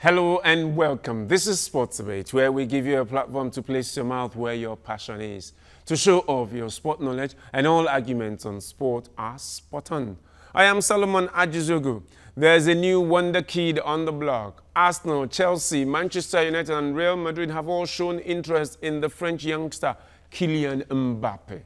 Hello and welcome. This is Sports Debate, where we give you a platform to place your mouth where your passion is, to show off your sport knowledge, and all arguments on sport are spot on. I am Solomon Ajizogu. There's a new wonder kid on the block. Arsenal, Chelsea, Manchester United and Real Madrid have all shown interest in the French youngster Kylian Mbappe.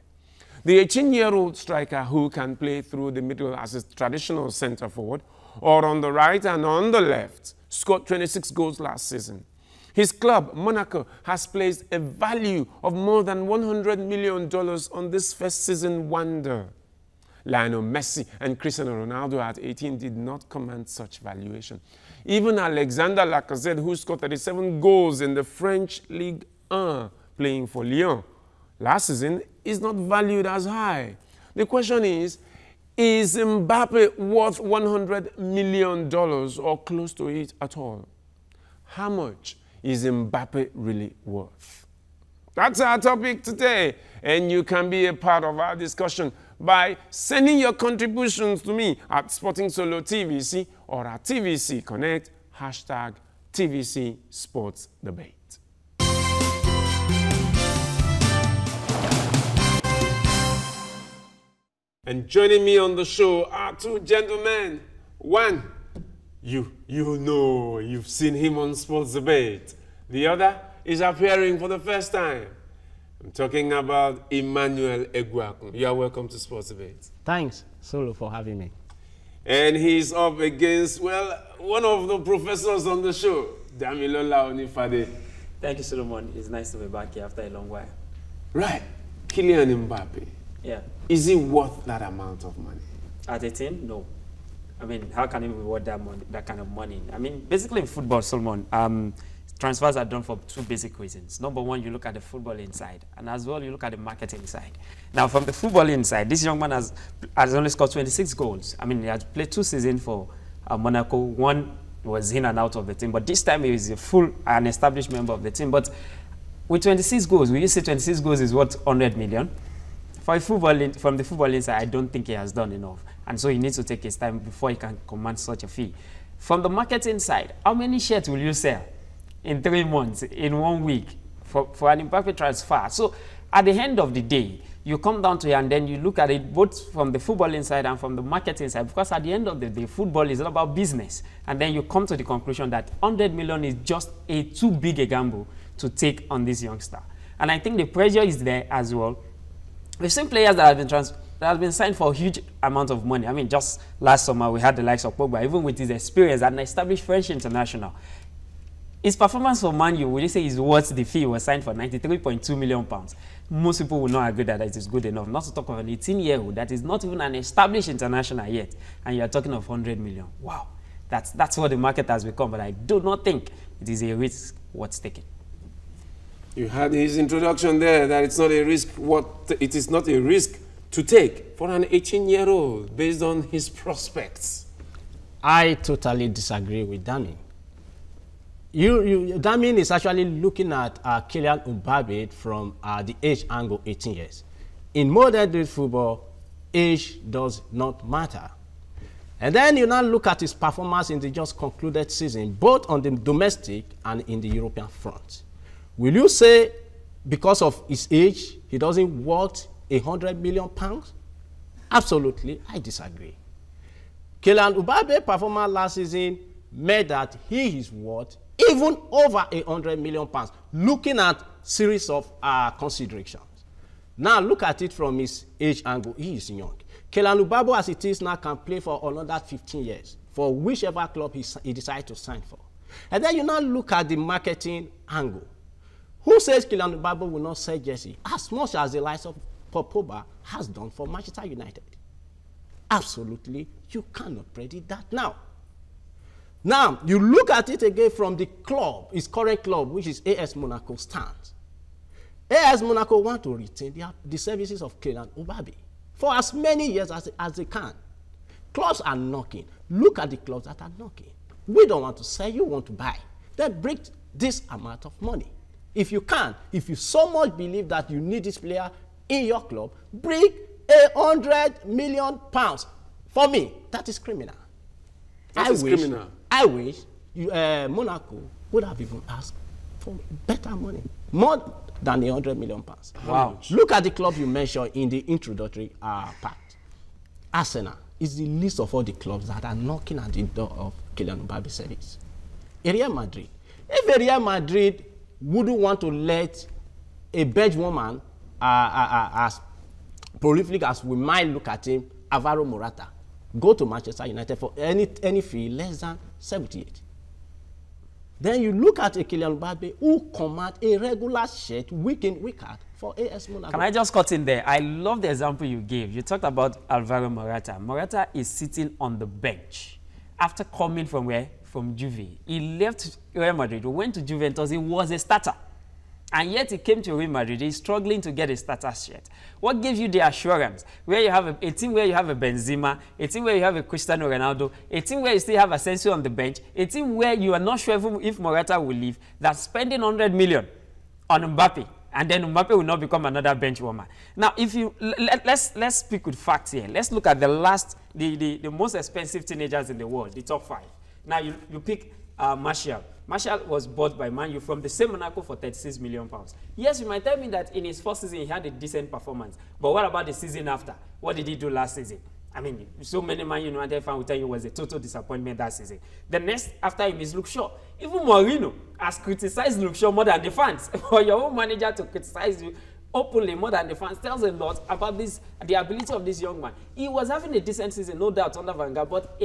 The 18-year-old striker, who can play through the middle as a traditional centre forward or on the right and on the left, scored 26 goals last season. His club, Monaco, has placed a value of more than $100 million on this first season wonder. Lionel Messi and Cristiano Ronaldo at 18 did not command such valuation. Even Alexander Lacazette, who scored 37 goals in the French Ligue 1 playing for Lyon last season, is not valued as high. The question is Mbappe worth $100 million or close to it at all? How much is Mbappe really worth? That's our topic today, and you can be a part of our discussion by sending your contributions to me at Sporting Solo TVC or at TVC Connect, hashtag TVC Sports Debate. And joining me on the show are two gentlemen. One, you've seen him on Sports Debate. The other is appearing for the first time. I'm talking about Emmanuel Egwakun. You are welcome to Sports Debate. Thanks, Solo, for having me. And he's up against, well, one of the professors on the show, Damilola Onifade. Thank you, Solomon. It's nice to be back here after a long while. Right. Kylian Mbappe. Yeah. Is he worth that amount of money? At 18, no. I mean, how can he be worth that kind of money? I mean, basically in football, Solomon, transfers are done for two basic reasons. Number one, you look at the footballing side, and as well, you look at the marketing side. Now, from the footballing side, this young man has only scored 26 goals. I mean, he has played 2 seasons for Monaco. One was in and out of the team, but this time he is an established member of the team. But with 26 goals, will you say 26 goals is worth 100 million? From the footballing side, I don't think he has done enough. And so he needs to take his time before he can command such a fee. From the marketing side, how many shirts will you sell in 3 months, in 1 week, for an Mbappe transfer? So at the end of the day, you come down to it and then you look at it both from the footballing side and from the marketing side, because at the end of the day, football is all about business. And then you come to the conclusion that 100 million is just too big a gamble to take on this youngster. And I think the pressure is there as well. We've seen players that have been signed for a huge amount of money. I mean, just last summer, we had the likes of Pogba, even with his experience at an established French international. His performance for Man U, would you say is worth the fee? He was signed for £93.2 million. Most people will not agree that it is good enough. Not to talk of an 18-year-old that is not even an established international yet, and you are talking of 100 million. Wow, that's what the market has become, but I do not think it is a risk worth taking. You had his introduction there that it's not a risk. It is not a risk to take for an 18-year-old based on his prospects. I totally disagree with Dami. Dami is actually looking at Kylian Mbappe from the age angle, 18 years. In modern day football, age does not matter. And then you now look at his performance in the just concluded season, both on the domestic and in the European front. Will you say because of his age, he doesn't worth £100 million? Absolutely, I disagree. Kylian Mbappe's performance last season made that he is worth even over £100 million, looking at series of considerations. Now look at it from his age angle. He is young. Kylian Mbappe, as it is now, can play for another 15 years for whichever club he decides to sign for. And then you now look at the marketing angle. Who says Kylian Mbappe will not sell jersey as much as the likes of Pogba has done for Manchester United? Absolutely, you cannot predict that now. Now, you look at it again from the club, his current club, which is AS Monaco stands. AS Monaco want to retain the services of Kylian Mbappe for as many years as they can. Clubs are knocking. Look at the clubs that are knocking. We don't want to sell, you want to buy. Then bring this amount of money. If you can, if you so much believe that you need this player in your club, bring £100 million. For me, that is criminal. That is criminal. I wish Monaco would have even asked for better money, more than £100 million. Wow. Look at the club you mentioned in the introductory part. Arsenal is the least of all the clubs that are knocking at the door of Kylian Mbappe's service. Real Madrid. If Real Madrid wouldn't want to let a Belgian woman, as prolific as we might look at him, Alvaro Morata, go to Manchester United for any fee less than 78. Then you look at a Kylian Mbappe who commands a regular shirt week in, week out for AS Monaco. Can I just cut in there? I love the example you gave. You talked about Alvaro Morata. Morata is sitting on the bench after coming from where? From Juve. He left Real Madrid, went to Juventus. He was a starter. And yet he came to Real Madrid. He's struggling to get a starter shirt. What gives you the assurance? Where you have a team where you have a Benzema, a team where you have a Cristiano Ronaldo, a team where you still have Asensio on the bench, a team where you are not sure if Morata will leave, that's spending 100 million on Mbappe, and then Mbappe will not become another bench warmer. Now, if you let's speak with facts here. Let's look at the most expensive teenagers in the world, the top 5. Now you pick Martial. Martial was bought by Man U from the same Monaco for £36 million. Yes, you might tell me that in his first season he had a decent performance. But what about the season after? What did he do last season? I mean, so many Man United fans will tell you it was a total disappointment that season. The next after him is Luke Shaw. Even Mourinho has criticized Luke Shaw more than the fans. For your own manager to criticize you openly more than the fans tells a lot about the ability of this young man. He was having a decent season, no doubt, under Van Gaal, but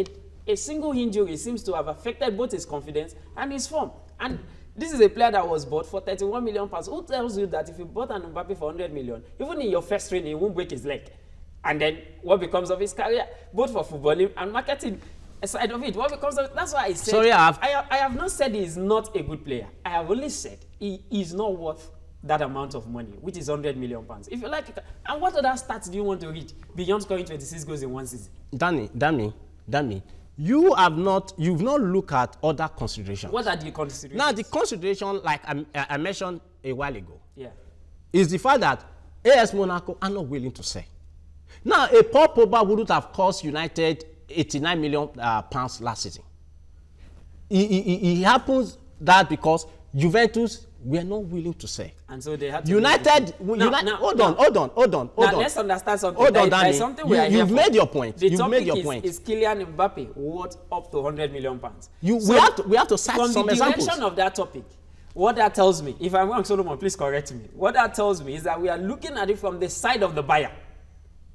a single injury seems to have affected both his confidence and his form. And this is a player that was bought for £31 million. Who tells you that if you bought an Mbappe for 100 million, even in your first training, he won't break his leg? And then what becomes of his career, both for footballing and marketing side of it? What becomes of it? That's why I said, sorry, I have not said he is not a good player. I have only said he is not worth that amount of money, which is £100 million. If you like, and what other stats do you want to read beyond scoring 26 goals in one season? Danny. You've not looked at other considerations. What are the considerations? Now, the consideration, like I mentioned a while ago, yeah, is the fact that AS Monaco are not willing to sell. Now, a Paul Pogba wouldn't have cost United £89 million last season. It happens that because Juventus were not willing to sell. And so they had to United, hold on. Let's understand something. Hold on, Danny. You've made your point. The topic is Kylian Mbappe worth up to £100 million? We have to cite some examples. From the direction of that topic, what that tells me, if I'm wrong, Solomon, please correct me. What that tells me is that we are looking at it from the side of the buyer,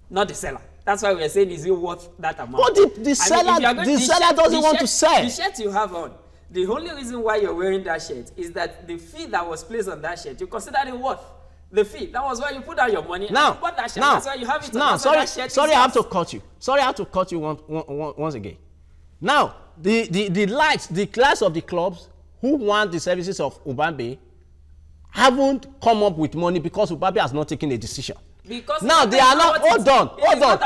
not the seller. That's why we are saying, is it worth that amount? But the seller doesn't want to sell. The shirt you have on, the only reason why you're wearing that shirt is that the fee that was placed on that shirt, you consider it worth the fee. That was why you put out your money. Now, and that shirt. That's why you have it. Now, sorry, I have to cut you. Sorry, I have to cut you once again. Now, the class of the clubs who want the services of Mbappe haven't come up with money because Mbappe has not taken a decision. Because now they are not. Hold on. They've not.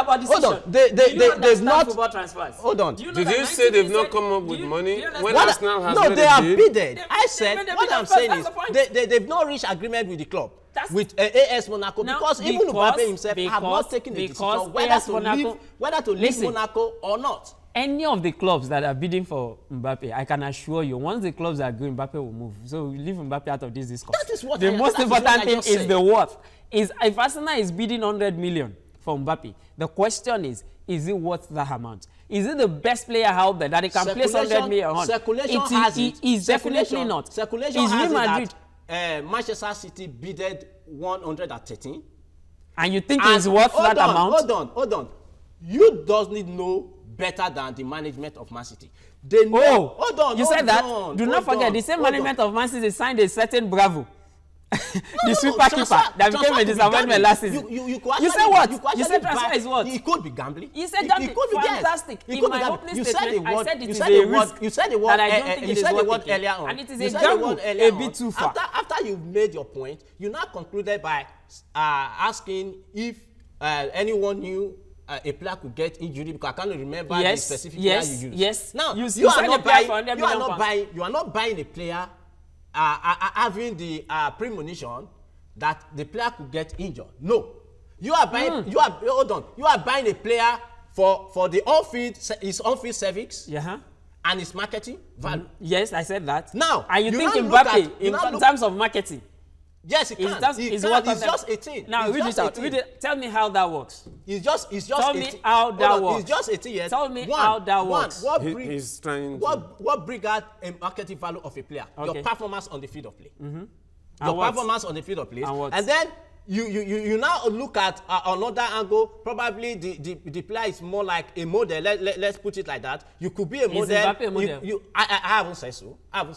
Hold on. Did you say they've not come up with money? When Arsenal has no, they have bidded. I said what I'm saying is they've not reached agreement with the club, with AS Monaco, because even Mbappe himself have not taken the decision whether to leave Monaco or not. Any of the clubs that are bidding for Mbappe, I can assure you, once the clubs agree, Mbappe will move. So we leave Mbappe out of this discussion. That is what the most important thing is the worth. If Arsenal is bidding 100 million for Mbappe, the question is it worth that amount? Is it the best player out there that he can place 100 million on? It is definitely not. Speculation has it that Manchester City bidded 113. And you think it's worth that amount? Hold on. You doesn't know better than the management of Man City. They know. Hold on. You said that. Do not forget, the same management of Man City signed a certain Bravo. The sweeper keeper that became a disappointment last season. You said what? You said transfer is what? It could be gambling. You said gambling. Fantastic. In my opening statement, I said it is a risk. You said the word. I don't think it is worth earlier on. And it is a gamble a bit too far. After you've made your point, you now concluded by asking if anyone knew a player could get injury, because I can't remember the specific player you used. Yes. Now you are not buying a player having the premonition that the player could get injured. No, you are buying. You are buying a player for the his on-field service. Yeah. and its marketing value. Yes, I said that. Now, and you you think now Mbappe, in terms of marketing, yes, he can. He's just 18. Now, read it out. Tell me how that works. He's just Tell 18. me how that works. He's just 18 years. Tell me how that works. What bring out a marketing value of a player? Okay. Your performance on the field of play. And what? Performance on the field of play. And then you now look at another angle. Probably the player is more like a model. Let's put it like that. You could be a model. Is Mbappe a model? I haven't said so. I'm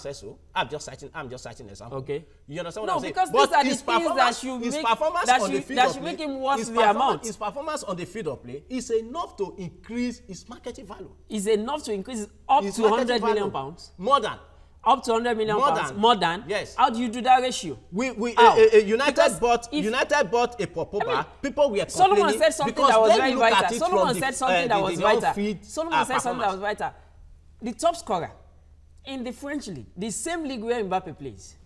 just citing an example. Okay. You understand what I'm saying? Because these are the things that should make him worth the amount. His performance on the field of play is enough to increase his marketing value. Is enough to increase up to 100 million pounds. More than. Up to 100 million pounds. More than. Yes. How do you do that ratio? United bought a Pogba. People were complaining. Solomon said something that was very vital. Solomon said something that was vital. The top scorer in the French league, the same league where Mbappe plays.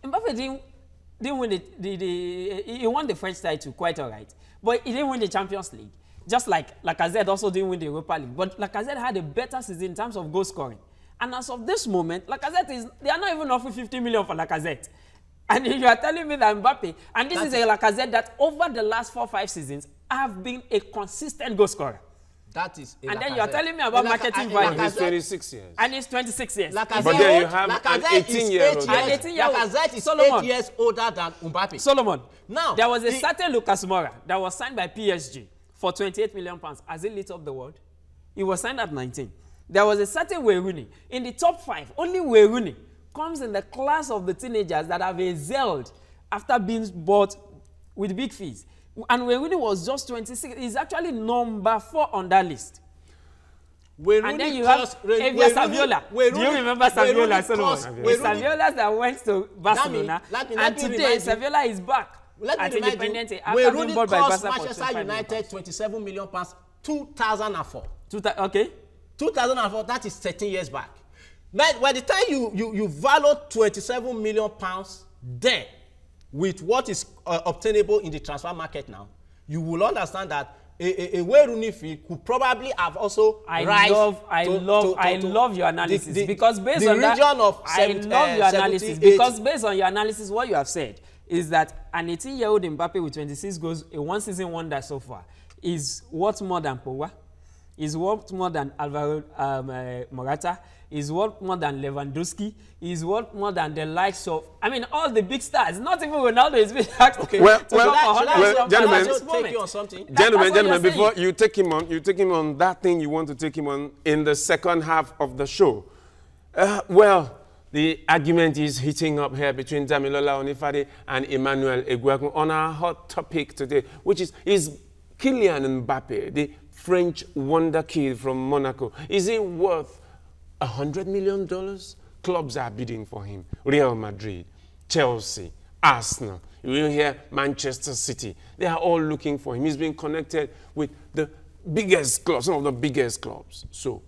Mbappe didn't win he won the French title quite all right, but he didn't win the Champions League. Just like Lacazette also didn't win the Europa League, but Lacazette had a better season in terms of goal scoring. And as of this moment, they are not even offering 50 million for Lacazette. And you are telling me that Mbappe, and this is a Lacazette that over the last 4-5 seasons have been a consistent goal scorer. That is a and Lacazette. then you are telling me about marketing value. And he's 26 years. And he's 26 years. But then you have an 18-year-old. Lacazette is 8 years older than Mbappe. Solomon, now there was a certain Lucas Moura that was signed by PSG for 28 million pounds. Has he lit up the world? He was signed at 19. There was a certain Wayne Rooney. In the top 5, only Wayne Rooney comes in the class of the teenagers that have excelled after being bought with big fees. And Wayne Rooney was just 26. He's actually number 4 on that list. And then you have Evia Saviola. Do you remember Saviola, Solomon? The Saviolas that went to Barcelona. And today, Saviola is back at Independiente after being bought by Barca for Manchester United, 27 million pounds, 2004. Okay. 2004, that is 13 years back. But by the time you value 27 million pounds there with what is obtainable in the transfer market now, you will understand that a Wayne Rooney fee could probably have also I love your analysis because based on that, based on your analysis, what you have said is that an 18-year-old Mbappe with 26 goals, a one-season wonder so far, is worth more than Pogba, is worth more than Alvaro Morata, is worth more than Lewandowski, is worth more than the likes of, all the big stars. Not even Ronaldo is being asked gentlemen, before you take him on that thing you want to take him on in the second half of the show. The argument is heating up here between Damilola Onifade and Emmanuel Eguagun on our hot topic today, which is Kylian Mbappe, the French wonder kid from Monaco, is he worth $100 million? Clubs are bidding for him. Real Madrid, Chelsea, Arsenal. You will hear Manchester City. They are all looking for him. He's been connected with the biggest clubs, some of the biggest clubs. So,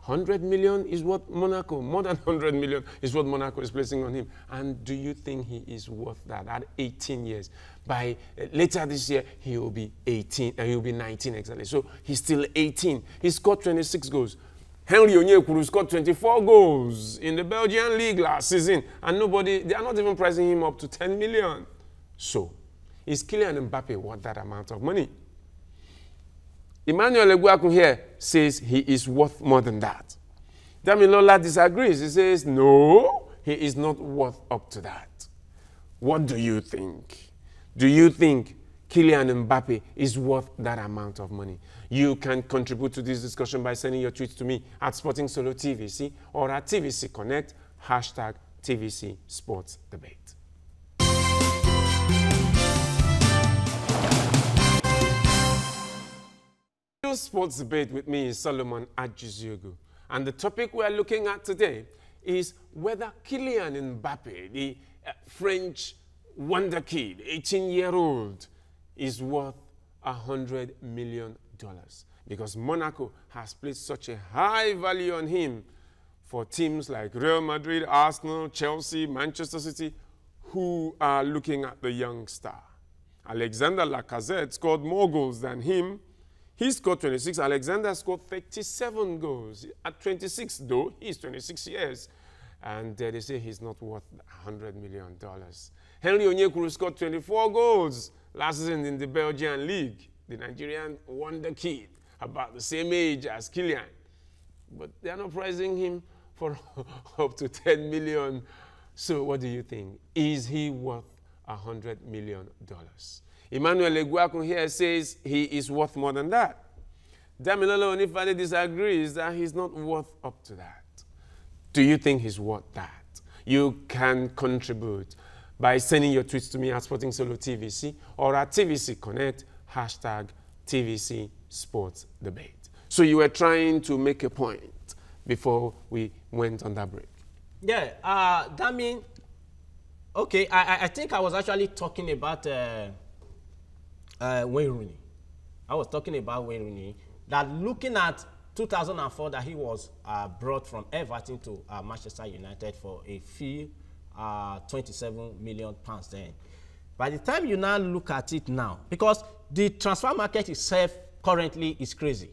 100 million is what Monaco, more than 100 million is what Monaco is placing on him. And do you think he is worth that at 18 years? By later this year, he will be 18, and he will be 19 exactly. So he's still 18. He scored 26 goals. Henry Onyekuru scored 24 goals in the Belgian league last season, and they are not even pricing him up to 10 million. So, is Kylian Mbappe worth that amount of money? Emmanuel Eguagun here says he is worth more than that. Damilola disagrees. He says, no, he is not worth up to that. What do you think? Do you think Kylian Mbappe is worth that amount of money? You can contribute to this discussion by sending your tweets to me at Sporting Solo TVC or at TVC Connect, hashtag TVC Sports Debate. Sports Debate with me is Solomon Ajiziogu. And the topic we are looking at today is whether Kylian Mbappe, the French wonder kid, 18-year-old, is worth $100 million. Because Monaco has placed such a high value on him for teams like Real Madrid, Arsenal, Chelsea, Manchester City, who are looking at the young star. Alexander Lacazette scored more goals than him. He scored 26. Alexander scored 37 goals. At 26, though, he's 26 years. And they say he's not worth $100 million. Henry Onyekuru scored 24 goals last season in the Belgian league. The Nigerian wonder kid, about the same age as Kylian. But they're not pricing him for up to 10 million. So what do you think? Is he worth $100 million? Emmanuel Eguakun here says he is worth more than that. Damilolo Onifade disagrees that he's not worth up to that. Do you think he's worth that? You can contribute by sending your tweets to me at Sporting Solo TVC or at TVC Connect, hashtag TVC Sports Debate. So you were trying to make a point before we went on that break. Yeah, that means, okay, I think I was actually talking about Wayne Rooney. I was talking about Wayne Rooney, that looking at 2004 that he was brought from Everton to Manchester United for a fee, £27 million then. By the time you now look at it now, because the transfer market itself currently is crazy.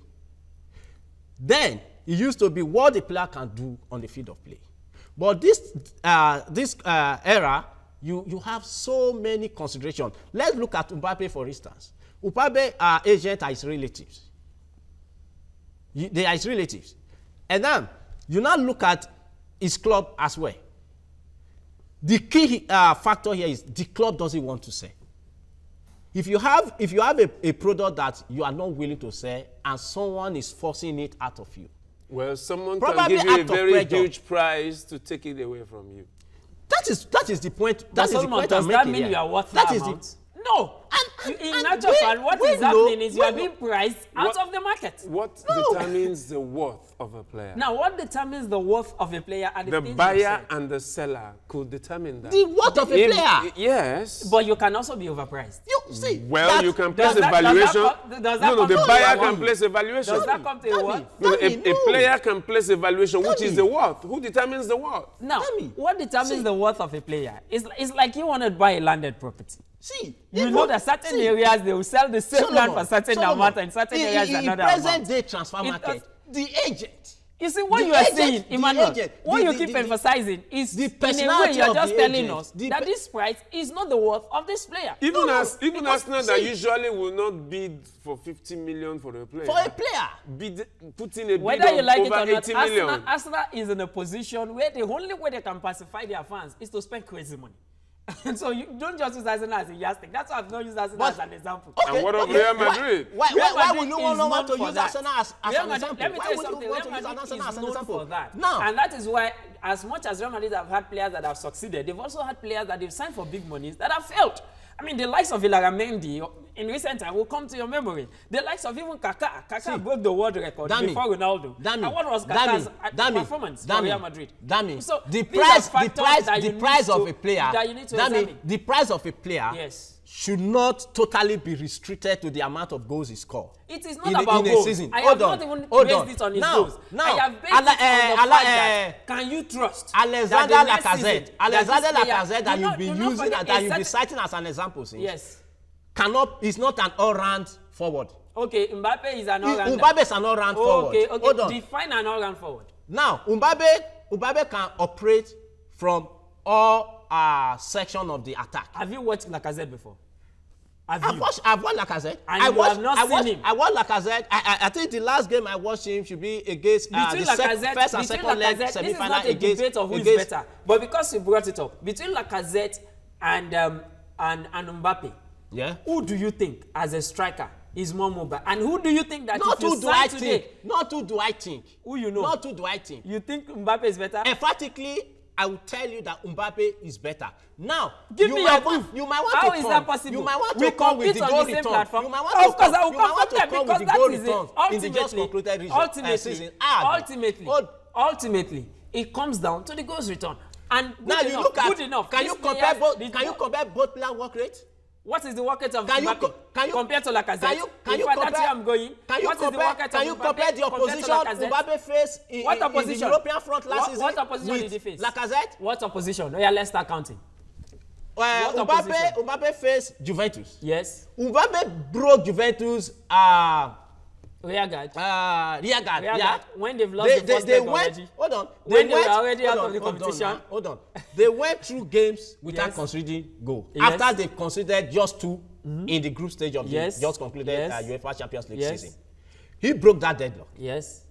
Then it used to be what the player can do on the field of play. But this era, you have so many considerations. Let's look at Mbappe, for instance. Mbappe agent are his relatives. They are his relatives. And then you now look at his club as well. The key factor here is the club doesn't want to sell. If you have a product that you are not willing to sell and someone is forcing it out of you, well, someone probably can give you a very pressure. huge price to take it away from you. That is the point. That is the point does I'm that making mean here. you are worth That that is amount? the, No. In natural fact, what is happening is you are being priced out of the market. What determines the worth of a player? Now, what determines the worth of a player? Are The things buyer you said. and the seller could determine that. the worth of a player. Yes. But you can also be overpriced. You see. Well, you can place does a that- does that valuation. come- does that No, come the to buyer a can worth? place a valuation. Does that come to a what? No, Tell me, a no. player can place a valuation, which is me. the worth. Who determines the worth? Now, Tell me. what determines See. the worth of a player? It's like you want to buy a landed property. See. You know that certain areas they will sell the same land for certain amount and certain areas another present amount. day transfer It market, does- the agent. You see, what The you are agent- saying, the Emmanuel, agent, what the- you the- keep the- emphasizing is, the in a way, personality you're of just the telling agent, us the that pe- this price is not the worth of this player. Even because- Arsenal that see. usually will not bid for 50 million for a player. For a player. Put in a bid Whether you of like it over or not, 80 million. Arsenal is in a position where the only way they can pacify their fans is to spend crazy money. And so you don't just use Arsenal as a yardstick. That's why I've not used Arsenal as an example. And what of Real Madrid? Why Real would Madrid you is want known to for use that. Arsenal as Real an Madrid, example? let me Why tell you would you something. want Real to use Madrid Arsenal is as an known example? for that. Now, And that is why, as much as Real Madrid have had players that have succeeded, they've also had players that they've signed for big monies that have failed. I mean, the likes of Mendy in recent time will come to your memory. The likes of even Kaká. Kaká broke the world record before Ronaldo. And what was Kaká's performance for Real Madrid? So the these are price factors that you of need a player. that you need to examine. The price of a player. Yes. Should not totally be restricted to the amount of goals he scored. It is not about in goals. a season. I Hold have on, not even hold based on. it on his Now, goals. now, I have based it on the fact that can you trust Alexander that the next Lacazette, season Alexander that this player- Lacazette that do you've not- been do not using, forget that a you've been certain- citing as an example since, Yes. is not an all-round forward. Okay, Mbappe is an all-rounder. Mbappe is an all-round forward. Okay, Hold on. define an all-round forward. Now, Mbappe can operate from all sections of the attack. Have you watched Lacazette before? Have I've you? watched Lacazette. And you have not seen him. I watched Lacazette. I think the last game I watched him should be against Between the Lacazette, first and second leg this is semi-final not a debate of who is against better. But because you brought it up, between Lacazette and Mbappe, yeah. who do you think as a striker is more mobile? And who do you think that Not if you who do I sign today, think. Not who do I think. Who you know? Not who do I think. You think Mbappe is better? Emphatically, I will tell you that Mbappe is better. Now, Give me your proof. You might want How to is come. that possible? You might want We to come with compete the on goal the same return. platform. You might want Of to course, come. I will You might come want from to there come with because the that goal is return in the just concluded season. Ultimately, it comes down to the goals return. And good Now enough, you look at. good enough. Can These you compare players, both? these Can you compare both player work rate? What is the work rate of Can you Mbappe compared to Lacazette? Can you In fact, compare? that's where I'm going. Can you What is the compare? work rate Can of you Mbappe compare the compared to opposition Lacazette? Mbappe faced in What the opposition? European front last season? What opposition with did he face? Lacazette. What opposition? Oh yeah, let's start counting. What opposition? Mbappe faced Juventus. Yes. Mbappe broke Juventus Rearguard. Rearguard, yeah. When they've lost the first leg already. Hold on. When they were already out of the competition. Hold on. They went through games without conceding goal. After they conceded just 2 in the group stage of the just concluded UEFA Champions League season. He broke that deadlock. Yes.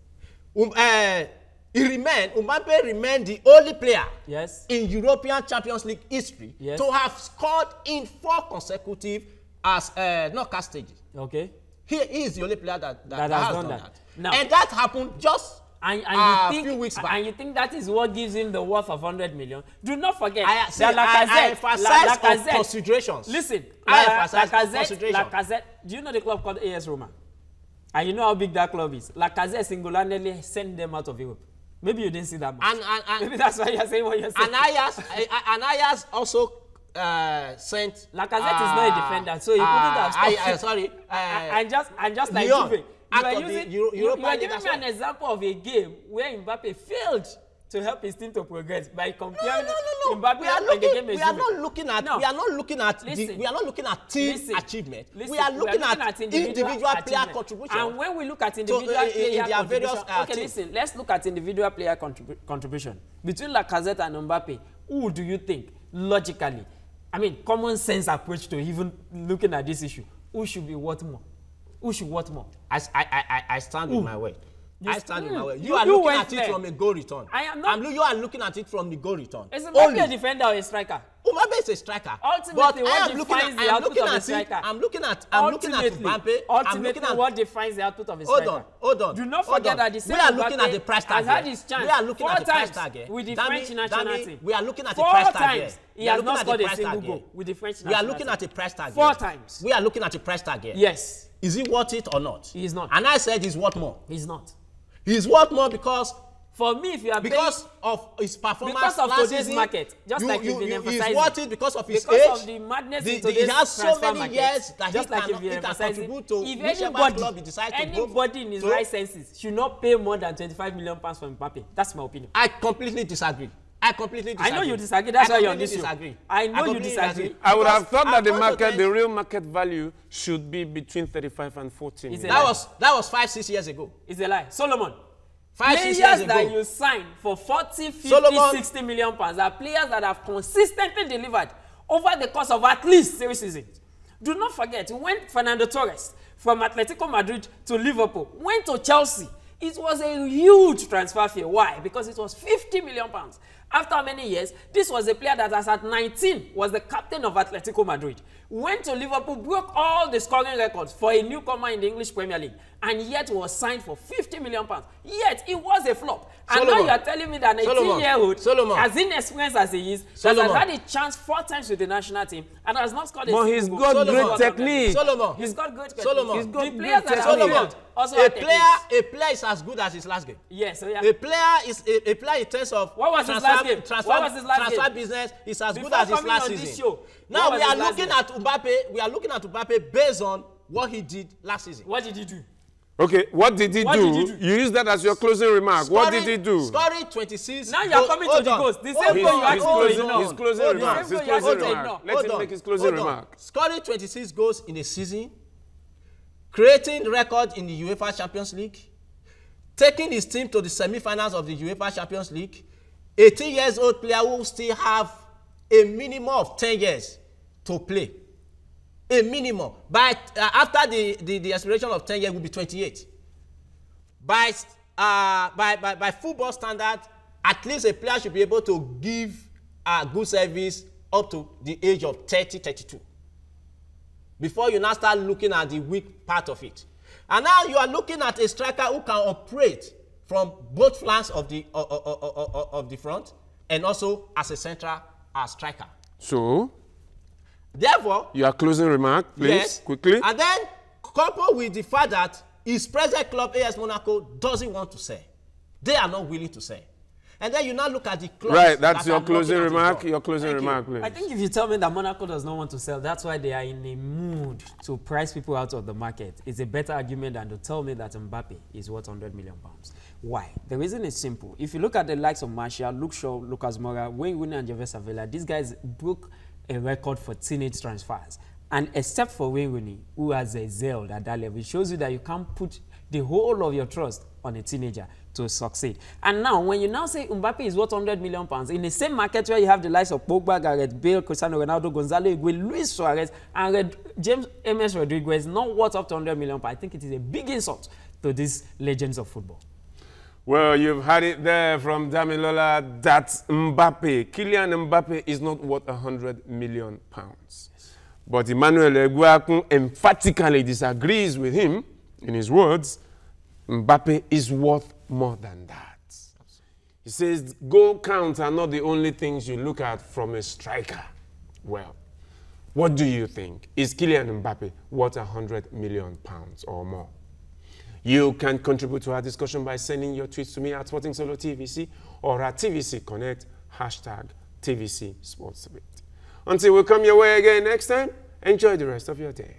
Mbappe remained the only player in European Champions League history to have scored in 4 consecutive knockout stages. Okay. He is the only player that has done that. Now, and that happened just a few weeks back. And you think that is what gives him the worth of 100 million? Do not forget I emphasize on considerations. Listen, Lacazette. Do you know the club called AS Roma? And you know how big that club is. Lacazette single-handedly sent them out of Europe. Maybe you didn't see that much. Maybe that's why you're saying what you're saying. And Ajax also sent. Lacazette is not a defender, so he couldn't have stopped. Sorry. And just like Lyon, you are giving me an example of a game where Mbappe failed to help his team to progress by comparing Mbappe and the game. We are not looking at team achievement. We are looking at individual player contribution. And when we look at individual player contribution, okay, listen, let's look at individual player contribution between Lacazette and Mbappe. Who do you think logically, I mean, common sense approach to even looking at this issue, who should be worth more? Who should worth more? I stand with my word. I stand in my way. You are looking at it from a goal return. I am not. You are looking at it from the goal return. Is Mbappe a defender or a striker? Mbappe is a striker. Ultimately, what defines the output of a striker? I'm looking at Mbappe. Ultimately, what defines the output of a striker? Hold on. Do not forget that the same we are looking at the price tag. Has had his chance. We are looking at the price tag with the French national team. We are looking at the price tag. 4 times he has not scored a single goal with the French national team. We are looking at the price tag. 4 times. We are looking at the price tag. Yes. Is he worth it or not? He is not. And I said he's worth more. He's not. He's worth more because for me, if you are because of his performance, because of today's market, just like you've been emphasizing, he's worth it because of his age. Because of the madness in today's he has so many market, years that just he can contribute to whichever club he decides to go. Anybody in his right senses should not pay more than 25 million pounds for Mbappe. That's my opinion. I completely disagree. I know you disagree. That's why you're on this show. I know you disagree. I would have thought that the real market value should be between 35 and 40 million. That was 5-6 years ago. It's a lie. Solomon. 5-6 years ago. That you sign for 40, 50, 60 million pounds are players that have consistently delivered over the course of at least 3 seasons. Do not forget, when Fernando Torres from Atletico Madrid to Liverpool went to Chelsea, it was a huge transfer fee. Why? Because it was 50 million pounds. After many years, this was a player that as at 19 was the captain of Atletico Madrid. Went to Liverpool, broke all the scoring records for a newcomer in the English Premier League, and yet was signed for 50 million pounds. Yet it was a flop. And now you are telling me that an 18-year-old, as inexperienced as he is, that has had a chance 4 times with the national team and has not scored a single goal. He's got great technique. He's got great technique. He's got the players that have failed also a player is as good as his last game. Yes, yeah. A player in terms of what was his last game? Transfer business is as good as his last season. Now we are looking at Mbappe. We are looking at Mbappe based on what he did last season. What did he do? Okay, what did he do? You use that as your closing remark. What did he do? Scoring 26. Now you are coming to the goals. The same goal you asked his closing remarks. Let him make his closing remark. Scoring 26 goals in a season, creating record in the UEFA Champions League, taking his team to the semi-finals of the UEFA Champions League, 18 years old player who still have a minimum of 10 years to play. A minimum. After the expiration of 10 years will be 28. By football standard, at least a player should be able to give a good service up to the age of 30, 32. Before you now start looking at the weak part of it. And now you are looking at a striker who can operate from both flanks of the front and also as a central striker. So, therefore, your closing remark, please, yes, quickly. And then coupled with the fact that his present club, AS Monaco, doesn't want to sell. They are not willing to sell. And then you now look at the clubs. Right, that's your closing remark. Your closing remark, please. I think if you tell me that Monaco does not want to sell, that's why they are in a mood to price people out of the market. It's a better argument than to tell me that Mbappe is worth 100 million pounds. Why? The reason is simple. If you look at the likes of Martial, Luke Shaw, Lucas Moura, Wayne Rooney, and Gervais Avila, these guys broke a record for teenage transfers. And except for Wayne Rooney, who has excelled at that level, it shows you that you can't put the whole of your trust on a teenager to succeed. And now, when you now say Mbappe is worth £100 million, in the same market where you have the likes of Pogba, Gareth Bale, Cristiano Ronaldo, Gonzalo Higuain, Luis Suarez, and James M.S. Rodriguez, not worth up to £100 million, I think it is a big insult to these legends of football. Well, you've had it there from Damilola that Mbappe, Kylian Mbappe, is not worth £100 million. But Emmanuel Eguakun emphatically disagrees with him in his words. Mbappe is worth more than that. He says goal counts are not the only things you look at from a striker. Well, what do you think? Is Kylian Mbappe worth £100 million or more? You can contribute to our discussion by sending your tweets to me at Sporting Solo TVC or at TVC Connect, #TVC Sports Debate. Until we come your way again next time, enjoy the rest of your day.